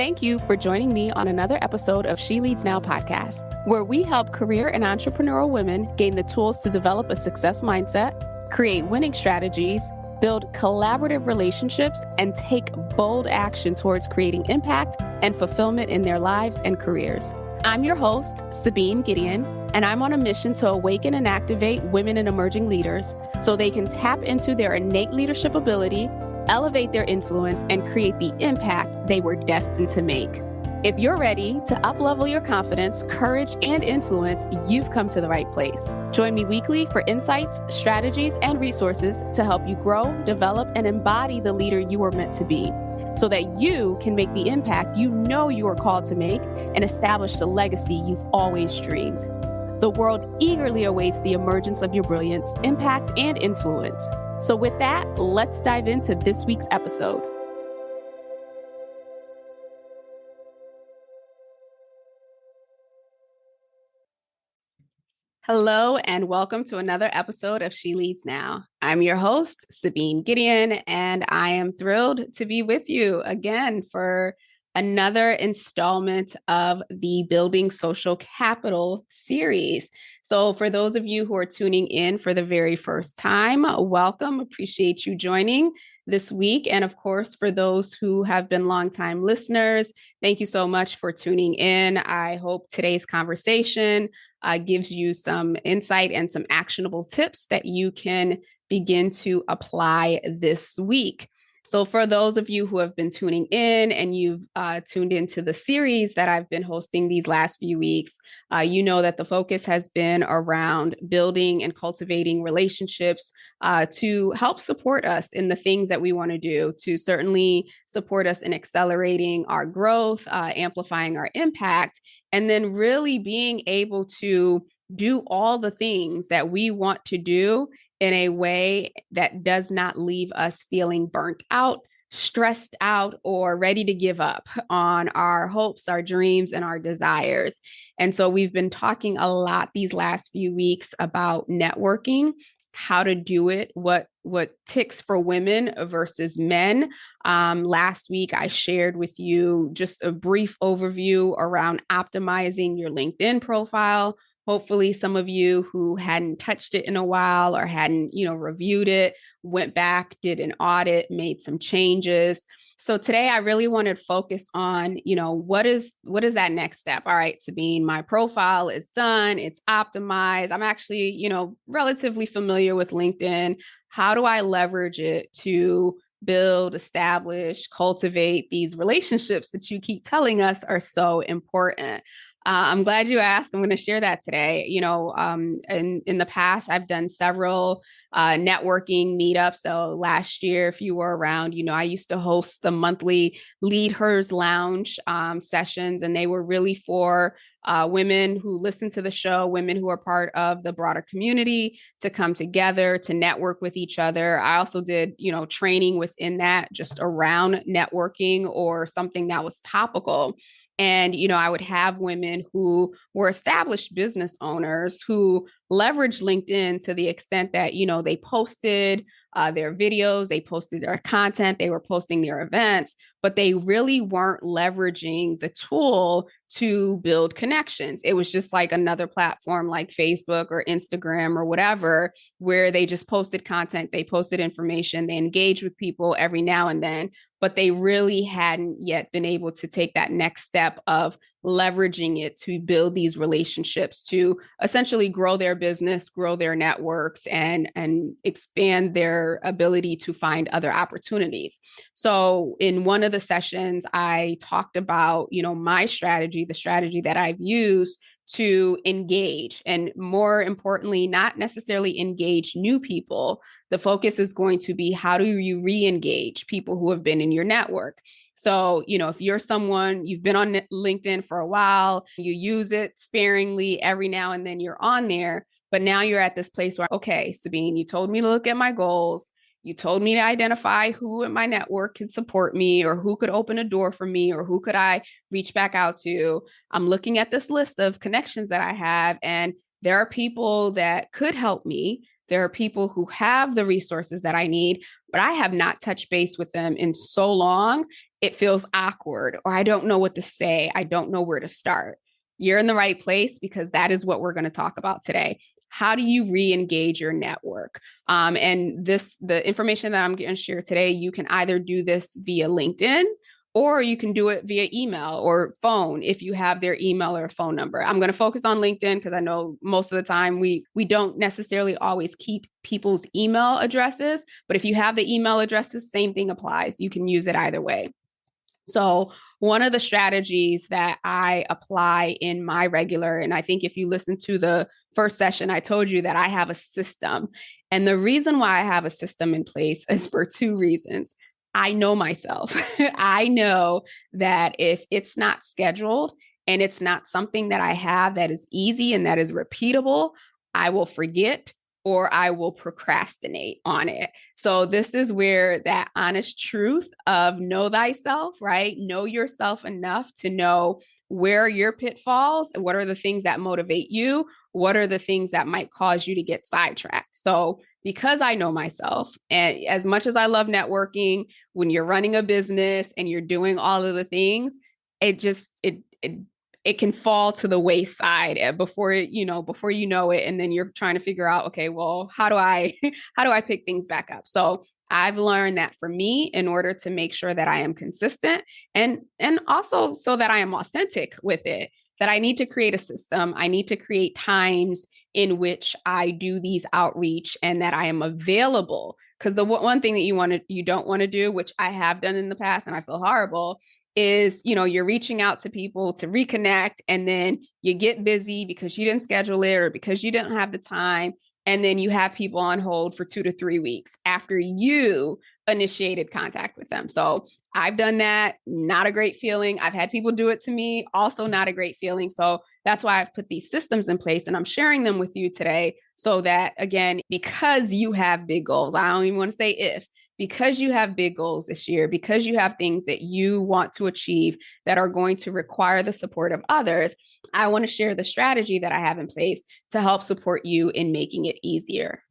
Thank you for joining me on another episode of She Leads Now podcast, where we help career and entrepreneurial women gain the tools to develop a success mindset, create winning strategies, build collaborative relationships, and take bold action towards creating impact and fulfillment in their lives and careers. I'm your host, Sabine Gideon, and I'm on a mission to awaken and activate women and emerging leaders so they can tap into their innate leadership ability, elevate their influence, and create the impact they were destined to make. If you're ready to uplevel your confidence, courage, and influence, you've come to the right place. Join me weekly for insights, strategies, and resources to help you grow, develop, and embody the leader you are meant to be, so that you can make the impact you know you are called to make and establish the legacy you've always dreamed. The world eagerly awaits the emergence of your brilliance, impact, and influence. So with that, let's dive into this week's episode. Hello, and welcome to another episode of She Leads Now. I'm your host, Sabine Gideon, and I am thrilled to be with you again for another installment of the Building Social Capital series. So for those of you who are tuning in for the very first time, welcome. Appreciate you joining this week. And of course, for those who have been longtime listeners, thank you so much for tuning in. I hope today's conversation gives you some insight and some actionable tips that you can begin to apply this week. So for those of you who have been tuning in and you've tuned into the series that I've been hosting these last few weeks, you know that the focus has been around building and cultivating relationships to help support us in the things that we want to do, to certainly support us in accelerating our growth, amplifying our impact, and then really being able to do all the things that we want to do in a way that does not leave us feeling burnt out, stressed out, or ready to give up on our hopes, our dreams, and our desires. And so we've been talking a lot these last few weeks about networking, how to do it, what ticks for women versus men. Last week, I shared with you just a brief overview around optimizing your LinkedIn profile. Hopefully some of you who hadn't touched it in a while or hadn't, reviewed it, went back, did an audit, made some changes. So today I really wanted to focus on, what is that next step? All right, Sabine, my profile is done. It's optimized. I'm actually, relatively familiar with LinkedIn. How do I leverage it to build, establish, cultivate these relationships that you keep telling us are so important? I'm glad you asked. I'm going to share that today. In the past, I've done several networking meetups. So last year, if you were around, I used to host the monthly Lead Hers Lounge sessions, and they were really for women who listen to the show, women who are part of the broader community, to come together, to network with each other. I also did, training within that just around networking or something that was topical. And, I would have women who were established business owners who leveraged LinkedIn to the extent that, they posted their videos, they posted their content, they were posting their events, but they really weren't leveraging the tool to build connections. It was just like another platform like Facebook or Instagram or whatever, where they just posted content, they posted information, they engaged with people every now and then, but they really hadn't yet been able to take that next step of leveraging it to build these relationships, to essentially grow their business, grow their networks, and expand their ability to find other opportunities. So in one of the sessions, I talked about, my strategy, the strategy that I've used to engage, and more importantly, not necessarily engage new people. The focus is going to be, how do you re-engage people who have been in your network? So, if you're someone, you've been on LinkedIn for a while, you use it sparingly every now and then, you're on there, but now you're at this place where, okay, Sabine, you told me to look at my goals. You told me to identify who in my network could support me, or who could open a door for me, or who could I reach back out to. I'm looking at this list of connections that I have, and there are people that could help me. There are people who have the resources that I need, but I have not touched base with them in so long. it feels awkward, or I don't know what to say, I don't know where to start. You're in the right place, because that is what we're going to talk about today. How do you re-engage your network? The information that I'm going to share today, you can either do this via LinkedIn, or you can do it via email or phone if you have their email or phone number. I'm going to focus on LinkedIn because I know most of the time we don't necessarily always keep people's email addresses, but if you have the email addresses, same thing applies. You can use it either way. So one of the strategies that I apply in my regular, and I think if you listen to the first session, I told you that I have a system. And the reason why I have a system in place is for two reasons. I know myself. I know that if it's not scheduled and it's not something that I have that is easy and that is repeatable, I will forget or I will procrastinate on it. So this is where that honest truth of know thyself, right? Know yourself enough to know where are your pitfalls and what are the things that motivate you? What are the things that might cause you to get sidetracked? So because I know myself, and as much as I love networking, when you're running a business and you're doing all of the things, it can fall to the wayside before you know it, and then you're trying to figure out, okay, well, how do I how do I pick things back up? So I've learned that for me, in order to make sure that I am consistent and also so that I am authentic with it, that I need to create a system. I need to create times in which I do these outreach and that I am available. Because the one thing that you don't want to do, which I have done in the past and I feel horrible, is, you're reaching out to people to reconnect, and then you get busy because you didn't schedule it or because you didn't have the time. And then you have people on hold for 2 to 3 weeks after you initiated contact with them. So I've done that. Not a great feeling. I've had people do it to me. Also not a great feeling. So that's why I've put these systems in place, and I'm sharing them with you today so that, again, because you have big goals, I don't even want to say if, because you have big goals this year, because you have things that you want to achieve that are going to require the support of others, I want to share the strategy that I have in place to help support you in making it easier.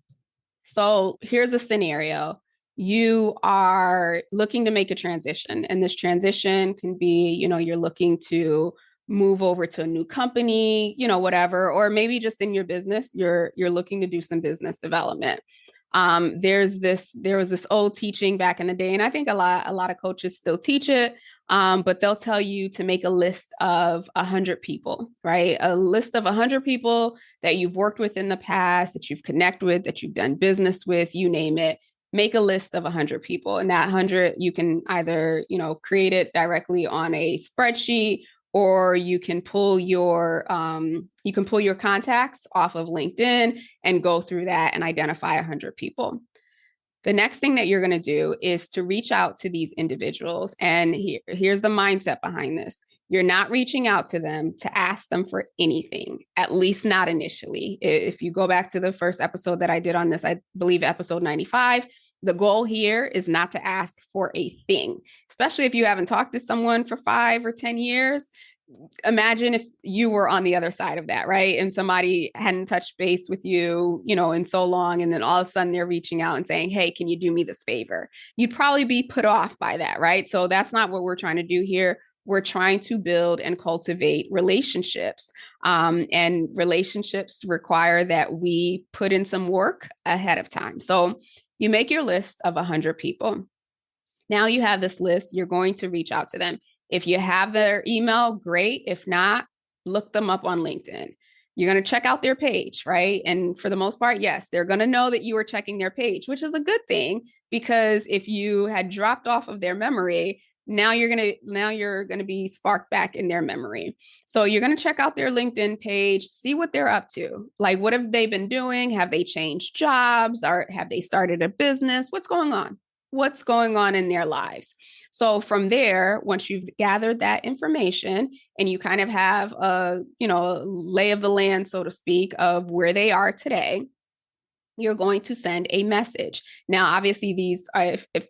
So here's a scenario. You are looking to make a transition, and this transition can be, you're looking to move over to a new company, whatever, or maybe just in your business, you're looking to do some business development. There was this old teaching back in the day, and I think a lot of coaches still teach it. But they'll tell you to make a list of 100 people, right? A list of 100 people that you've worked with in the past, that you've connected with, that you've done business with, you name it. Make a list of 100 people, and that 100, you can either, create it directly on a spreadsheet, or you can pull your contacts off of LinkedIn and go through that and identify 100 people. The next thing that you're going to do is to reach out to these individuals. And here's the mindset behind this. You're not reaching out to them to ask them for anything, at least not initially. If you go back to the first episode that I did on this, I believe episode 95, the goal here is not to ask for a thing, especially if you haven't talked to someone for 5 or 10 years. Imagine if you were on the other side of that, right? And somebody hadn't touched base with you, in so long. And then all of a sudden they're reaching out and saying, hey, can you do me this favor? You'd probably be put off by that, right? So that's not what we're trying to do here. We're trying to build and cultivate relationships. And relationships require that we put in some work ahead of time. So you make your list of 100 people. Now you have this list, you're going to reach out to them. If you have their email, great. If not, look them up on LinkedIn. You're going to check out their page, right? And for the most part, yes, they're going to know that you were checking their page, which is a good thing, because if you had dropped off of their memory, now you're going to be sparked back in their memory. So you're going to check out their LinkedIn page, see what they're up to. Like, what have they been doing? Have they changed jobs, or have they started a business? What's going on? What's going on in their lives? So from there, once you've gathered that information and you kind of have a lay of the land, so to speak, of where they are today, you're going to send a message. Now, obviously, these are, if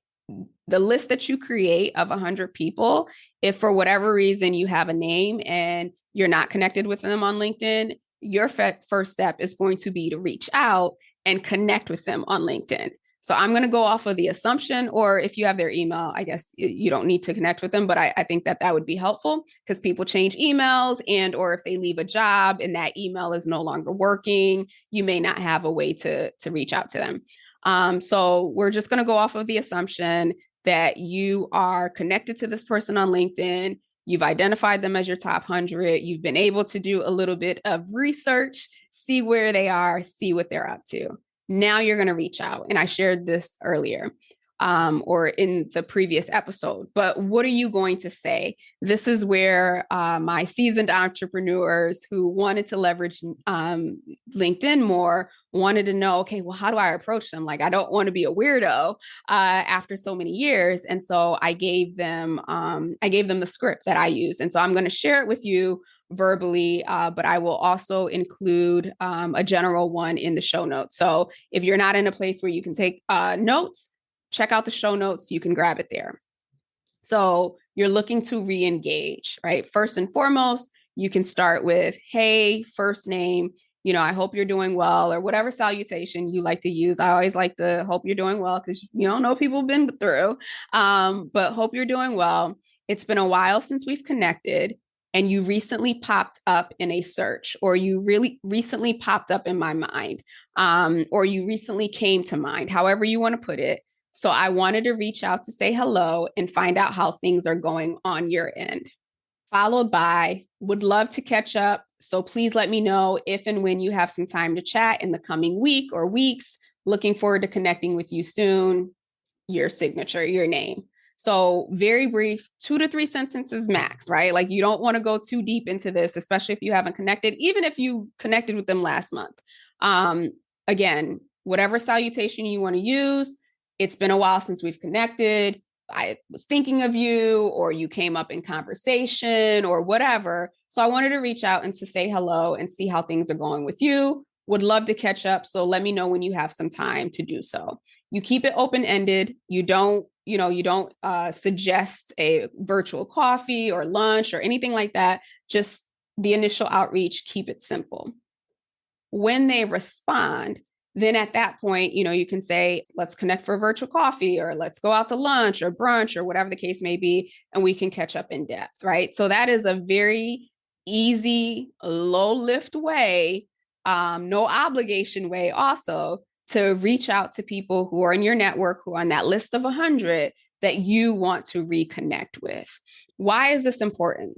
the list that you create of 100 people, if for whatever reason you have a name and you're not connected with them on LinkedIn, your first step is going to be to reach out and connect with them on LinkedIn. So I'm going to go off of the assumption, or if you have their email, I guess you don't need to connect with them, but I think that would be helpful because people change emails, and or if they leave a job and that email is no longer working, you may not have a way to reach out to them. So we're just going to go off of the assumption that you are connected to this person on LinkedIn. You've identified them as your top 100. You've been able to do a little bit of research, see where they are, see what they're up to. Now you're going to reach out. And I shared this earlier or in the previous episode. But what are you going to say? This is where my seasoned entrepreneurs who wanted to leverage LinkedIn more wanted to know, okay, well, how do I approach them? Like, I don't want to be a weirdo after so many years. And so I gave them the script that I use. And so I'm going to share it with you verbally, but I will also include a general one in the show notes. So if you're not in a place where you can take notes, check out the show notes. You can grab it there. So you're looking to re-engage, right? First and foremost, you can start with, hey, first name, I hope you're doing well, or whatever salutation you like to use. I always like to hope you're doing well because you don't know people have been through, but hope you're doing well. It's been a while since we've connected, and you recently popped up in a search, or you really recently popped up in my mind, or you recently came to mind, however you want to put it. So I wanted to reach out to say hello and find out how things are going on your end. Followed by, would love to catch up. So please let me know if and when you have some time to chat in the coming week or weeks. Looking forward to connecting with you soon. Your signature, your name. So very brief, 2 to 3 sentences max, right? Like you don't want to go too deep into this, especially if you haven't connected, even if you connected with them last month. Again, whatever salutation you want to use. It's been a while since we've connected. I was thinking of you, or you came up in conversation or whatever. So I wanted to reach out and to say hello and see how things are going with you. Would love to catch up. So let me know when you have some time to do so. You keep it open-ended. You don't suggest a virtual coffee or lunch or anything like that. Just the initial outreach, keep it simple. When they respond, then at that point, you can say, let's connect for a virtual coffee, or let's go out to lunch or brunch or whatever the case may be, and we can catch up in depth, right? So that is a very easy, low lift way, no obligation way also to reach out to people who are in your network, who are on that list of 100 that you want to reconnect with. Why is this important?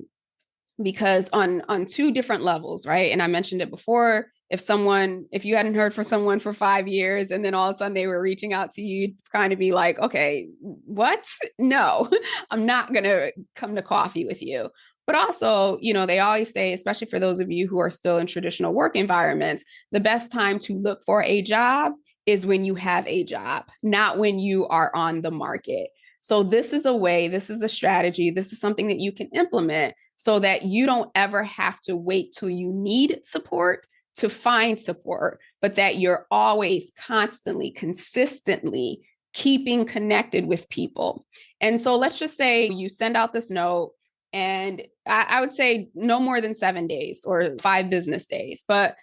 Because on 2 different levels, right? And I mentioned it before, if you hadn't heard from someone for 5 years and then all of a sudden they were reaching out to you, you'd kind of be like, okay, what? No, I'm not going to come to coffee with you. But also, they always say, especially for those of you who are still in traditional work environments, the best time to look for a job is when you have a job, not when you are on the market. So this is a strategy, this is something that you can implement so that you don't ever have to wait till you need support to find support, but that you're always constantly, consistently keeping connected with people. And so let's just say you send out this note, and I would say no more than 7 days or 5 business days, but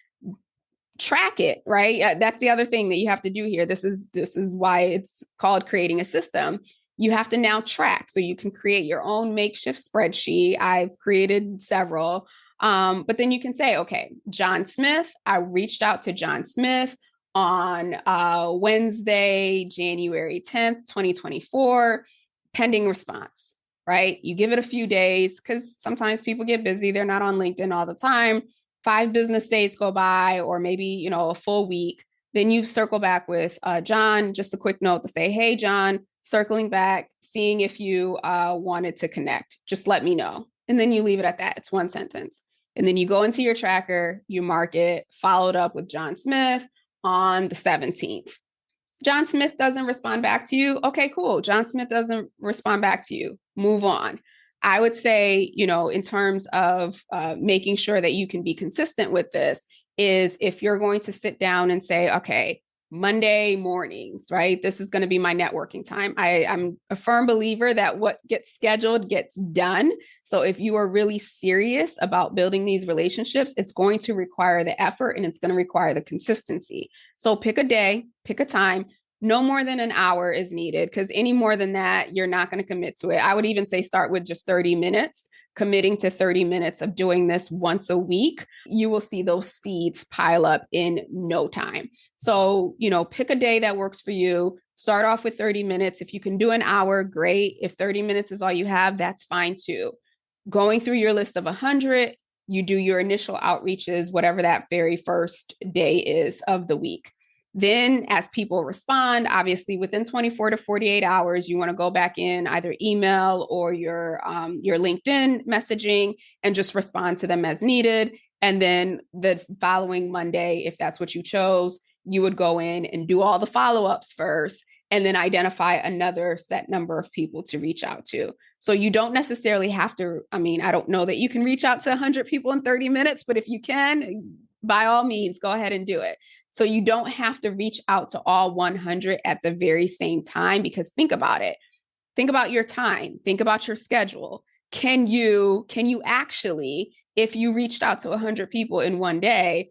track it, right? That's the other thing that you have to do here. This is why it's called creating a system. You have to now track. So you can create your own makeshift spreadsheet. I've created several. But then you can say, okay, John Smith, I reached out to John Smith on Wednesday, January 10th, 2024, pending response, right? You give it a few days because sometimes people get busy. They're not on LinkedIn all the time. 5 business days go by, or maybe, a full week. Then you circle back with John, just a quick note to say, hey, John, circling back, seeing if you wanted to connect. Just let me know. And then you leave it at that. It's 1 sentence. And then you go into your tracker, you mark it, followed up with John Smith on the 17th. John Smith doesn't respond back to you. Okay, cool. John Smith doesn't respond back to you. Move on. I would say, in terms of making sure that you can be consistent with this, is if you're going to sit down and say, okay, Monday mornings, right? This is going to be my networking time. I'm a firm believer that what gets scheduled gets done. So if you are really serious about building these relationships, it's going to require the effort and it's going to require the consistency. So pick a day, pick a time, No more than an hour is needed, because any more than that, you're not going to commit to it. I would even say start with just 30 minutes, committing to 30 minutes of doing this once a week. You will see those seeds pile up in no time. So, pick a day that works for you. Start off with 30 minutes. If you can do an hour, great. If 30 minutes is all you have, that's fine too. Going through your list of 100, you do your initial outreaches, whatever that very first day is of the week. Then, as people respond, obviously within 24 to 48 hours, you want to go back in either email or your LinkedIn messaging and just respond to them as needed. And then the following Monday, if that's what you chose, you would go in and do all the follow-ups first, and then identify another set number of people to reach out to. So you don't necessarily have to, I don't know that you can reach out to 100 people in 30 minutes, but if you can, by all means, go ahead and do it. So you don't have to reach out to all 100 at the very same time, because think about it. Think about your time. Think about your schedule. Can you actually, if you reached out to 100 people in one day,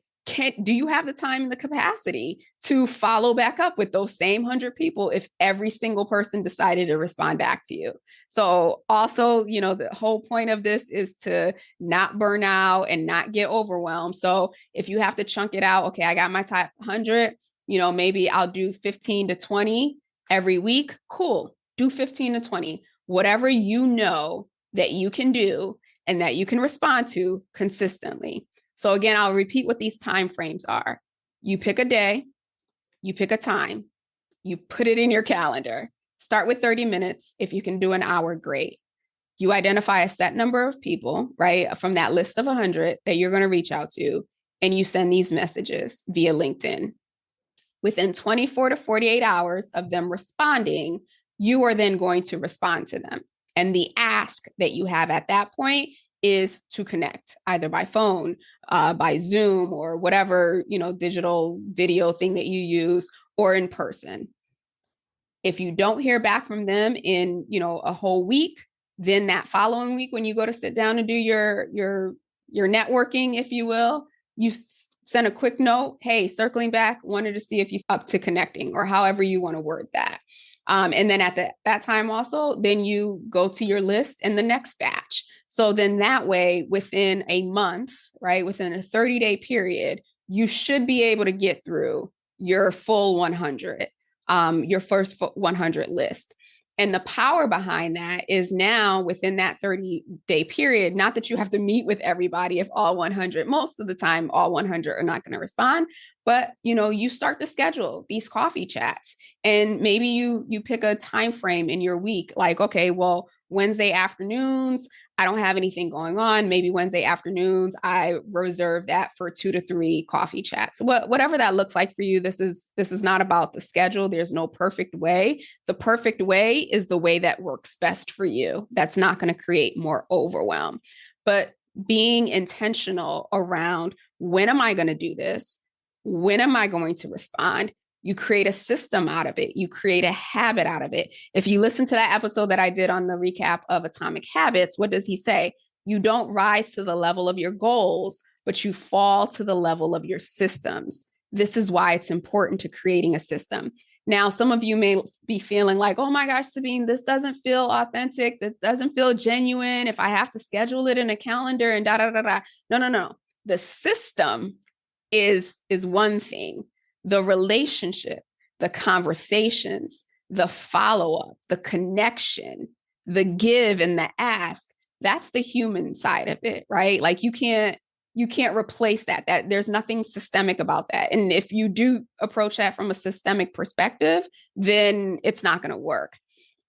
do you have the time and the capacity to follow back up with those same 100 people if every single person decided to respond back to you? So also, the whole point of this is to not burn out and not get overwhelmed. So if you have to chunk it out, okay, I got my top 100, maybe I'll do 15 to 20 every week. Cool. Do 15 to 20, whatever you know that you can do and that you can respond to consistently. So again, I'll repeat what these time frames are. You pick a day, you pick a time, you put it in your calendar. Start with 30 minutes. If you can do an hour, great. You identify a set number of people, right, from that list of 100 that you're going to reach out to, and you send these messages via LinkedIn. Within 24 to 48 hours of them responding, you are then going to respond to them. And the ask that you have at that point is to connect either by phone, by Zoom, or whatever, digital video thing that you use, or in person. If you don't hear back from them in, a whole week, then that following week, when you go to sit down and do your networking, if you will, you send a quick note, hey, circling back, wanted to see if you're up to connecting, or however you want to word that. And then at that time also, then you go to your list and the next batch. So then that way, within a month, right, within a 30-day period, you should be able to get through your full 100, your first 100 list. And the power behind that is now within that 30-day period, not that you have to meet with everybody if all 100, most of the time, all 100 are not going to respond, but, you start to schedule these coffee chats, and maybe you pick a time frame in your week, like, okay, well, Wednesday afternoons, I don't have anything going on. Maybe Wednesday afternoons, I reserve that for 2 to 3 coffee chats. Whatever that looks like for you, this is not about the schedule. There's no perfect way. The perfect way is the way that works best for you. That's not going to create more overwhelm. But being intentional around, when am I going to do this? When am I going to respond? You create a system out of it. You create a habit out of it. If you listen to that episode that I did on the recap of Atomic Habits, what does he say? You don't rise to the level of your goals, but you fall to the level of your systems. This is why it's important to creating a system. Now, some of you may be feeling like, oh my gosh, Sabine, this doesn't feel authentic. This doesn't feel genuine. If I have to schedule it in a calendar and da-da-da-da. No. The system is one thing. The relationship, the conversations, the follow-up, the connection, the give and the ask, that's the human side of it, right? Like you can't replace that. There's nothing systemic about that. And if you do approach that from a systemic perspective, then it's not going to work.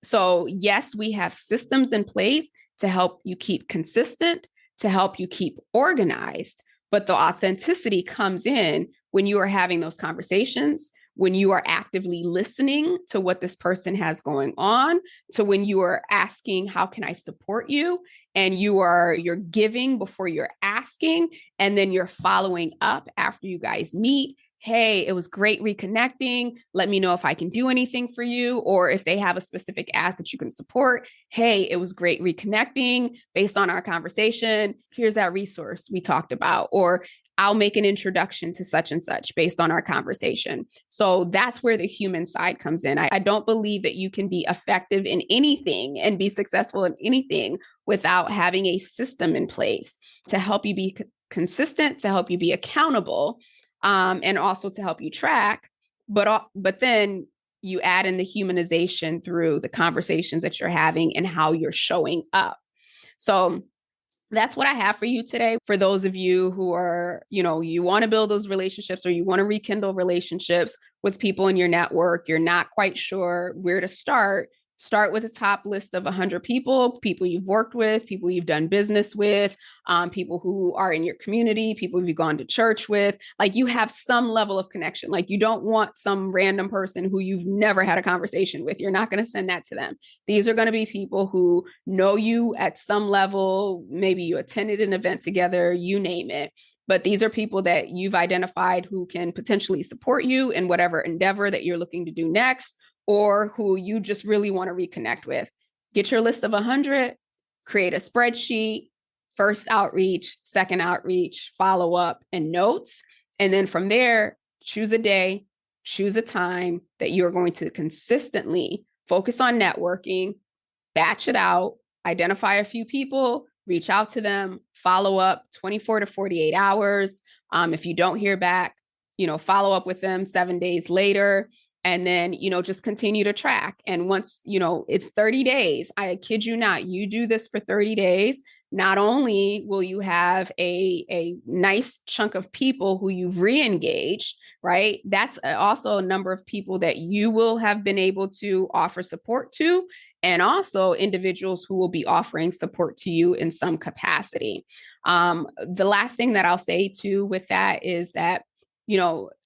So yes, we have systems in place to help you keep consistent, to help you keep organized, but the authenticity comes in when you are having those conversations, when you are actively listening to what this person has going on, to when you are asking, how can I support you? And you're giving before you're asking, and then you're following up after you guys meet. Hey, it was great reconnecting. Let me know if I can do anything for you, or if they have a specific ask that you can support. Hey, it was great reconnecting based on our conversation. Here's that resource we talked about. Or I'll make an introduction to such and such based on our conversation. So that's where the human side comes in. I don't believe that you can be effective in anything and be successful in anything without having a system in place to help you be consistent, to help you be accountable, and also to help you track. But then you add in the humanization through the conversations that you're having and how you're showing up. So that's what I have for you today. For those of you who are, you want to build those relationships or you want to rekindle relationships with people in your network, you're not quite sure where to start with a top list of 100 people you've worked with, people you've done business with, people who are in your community, people you've gone to church with. Like, you have some level of connection. Like, you don't want some random person who you've never had a conversation with. You're not going to send that to them. These are going to be people who know you at some level. Maybe you attended an event together, you name it. But these are people that you've identified who can potentially support you in whatever endeavor that you're looking to do next, or who you just really want to reconnect with. Get your list of 100, create a spreadsheet, first outreach, second outreach, follow up, and notes. And then from there, choose a day, choose a time that you're going to consistently focus on networking, batch it out, identify a few people, reach out to them, follow up 24 to 48 hours. If you don't hear back, follow up with them 7 days later. And then, just continue to track. And once, it's 30 days, I kid you not, you do this for 30 days, not only will you have a nice chunk of people who you've re-engaged, right? That's also a number of people that you will have been able to offer support to, and also individuals who will be offering support to you in some capacity. The last thing that I'll say too with that is that,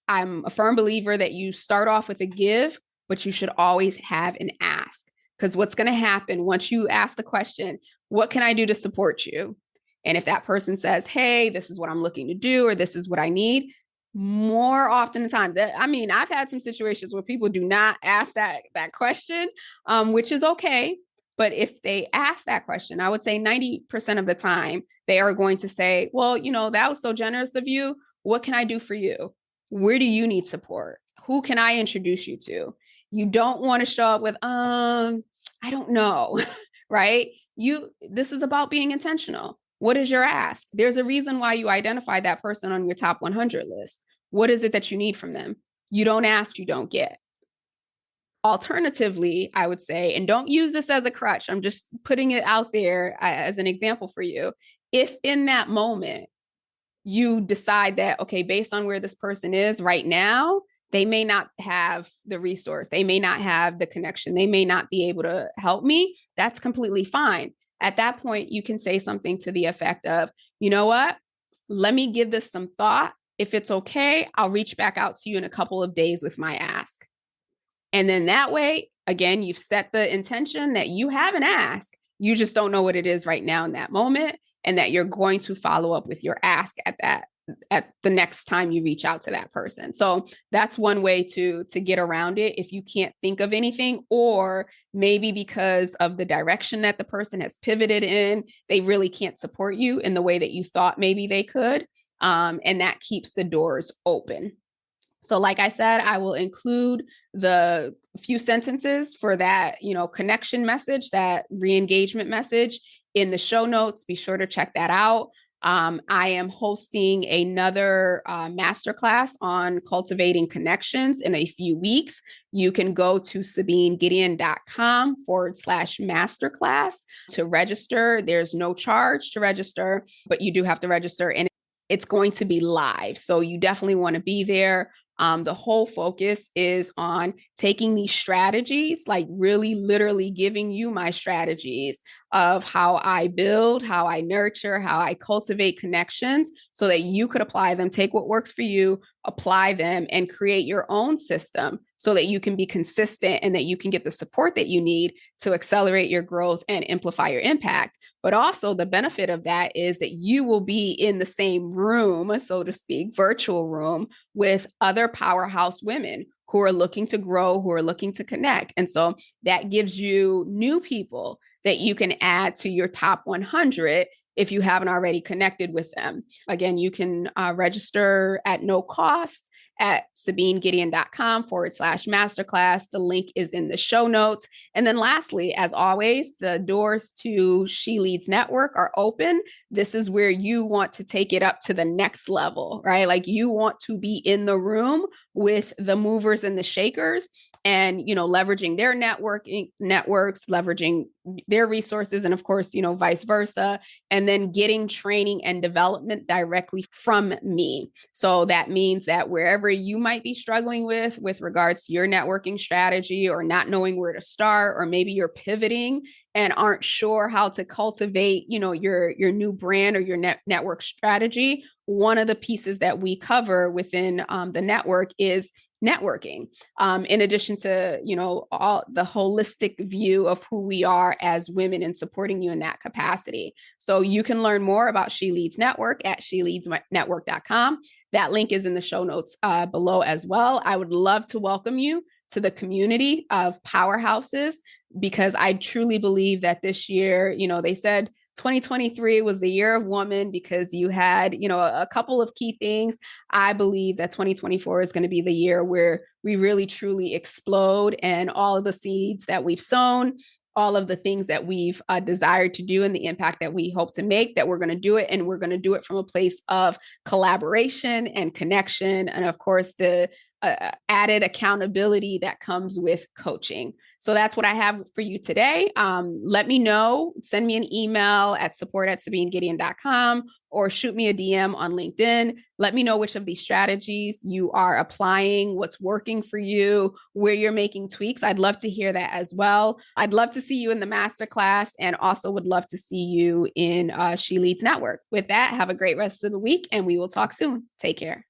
I'm a firm believer that you start off with a give, but you should always have an ask. Because what's going to happen once you ask the question, what can I do to support you? And if that person says, hey, this is what I'm looking to do, or this is what I need, more often than time, I've had some situations where people do not ask that question, which is okay. But if they ask that question, I would say 90% of the time, they are going to say, well, that was so generous of you. What can I do for you? Where do you need support? Who can I introduce you to? You don't want to show up with, I don't know, right? This is about being intentional. What is your ask? There's a reason why you identify that person on your top 100 list. What is it that you need from them? You don't ask, you don't get. Alternatively, I would say, and don't use this as a crutch, I'm just putting it out there as an example for you. If in that moment, you decide that, okay, based on where this person is right now, they may not have the resource. They may not have the connection. They may not be able to help me. That's completely fine. At that point, you can say something to the effect of, you know what? Let me give this some thought. If it's okay, I'll reach back out to you in a couple of days with my ask. And then that way, again, you've set the intention that you have an ask. You just don't know what it is right now in that moment, and that you're going to follow up with your ask at the next time you reach out to that person. So that's one way to get around it if you can't think of anything, or maybe because of the direction that the person has pivoted in, they really can't support you in the way that you thought maybe they could. And that keeps the doors open. So like I said, I will include the few sentences for that, connection message, that re-engagement message in the show notes. Be sure to check that out. I am hosting another masterclass on cultivating connections in a few weeks. You can go to sabinegideon.com/masterclass to register. There's no charge to register, but you do have to register, and it's going to be live. So you definitely want to be there. The whole focus is on taking these strategies, like really literally giving you my strategies of how I build, how I nurture, how I cultivate connections so that you could apply them, take what works for you, apply them, and create your own system so that you can be consistent and that you can get the support that you need to accelerate your growth and amplify your impact. But also the benefit of that is that you will be in the same room, so to speak, virtual room, with other powerhouse women who are looking to grow, who are looking to connect. And so that gives you new people that you can add to your top 100 if you haven't already connected with them. Again, you can register at no cost at sabinegideon.com/masterclass. The link is in the show notes. And then lastly, as always, the doors to She Leads Network are open. This is where you want to take it up to the next level, right? Like you want to be in the room with the movers and the shakers and, leveraging their networks, leveraging their resources, and of course, vice versa, and then getting training and development directly from me. So that means that wherever you might be struggling with regards to your networking strategy or not knowing where to start, or maybe you're pivoting and aren't sure how to cultivate, your new brand or your network strategy, one of the pieces that we cover within the network is networking, in addition to, all the holistic view of who we are as women and supporting you in that capacity. So you can learn more about She Leads Network at sheleadsnetwork.com. That link is in the show notes below as well. I would love to welcome you to the community of powerhouses, because I truly believe that this year, they said 2023 was the year of woman because you had, a couple of key things. I believe that 2024 is going to be the year where we really truly explode, and all of the seeds that we've sown, all of the things that we've desired to do and the impact that we hope to make, that we're going to do it. And we're going to do it from a place of collaboration and connection. And of course, the added accountability that comes with coaching. So that's what I have for you today. Let me know, send me an email at support@sabinegideon.com or shoot me a DM on LinkedIn. Let me know which of these strategies you are applying, what's working for you, where you're making tweaks. I'd love to hear that as well. I'd love to see you in the masterclass, and also would love to see you in She Leads Network. With that, have a great rest of the week, and we will talk soon. Take care.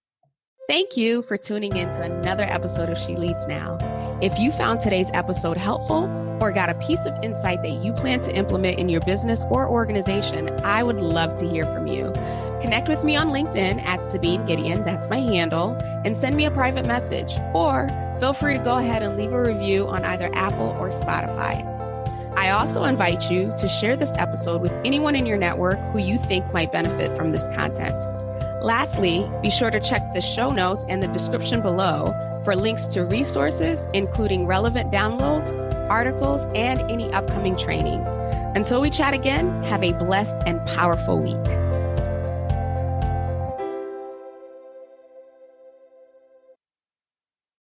Thank you for tuning in to another episode of She Leads Now. If you found today's episode helpful or got a piece of insight that you plan to implement in your business or organization, I would love to hear from you. Connect with me on LinkedIn at Sabine Gideon, that's my handle, and send me a private message. Or feel free to go ahead and leave a review on either Apple or Spotify. I also invite you to share this episode with anyone in your network who you think might benefit from this content. Lastly, be sure to check the show notes and the description below for links to resources, including relevant downloads, articles, and any upcoming training. Until we chat again, have a blessed and powerful week.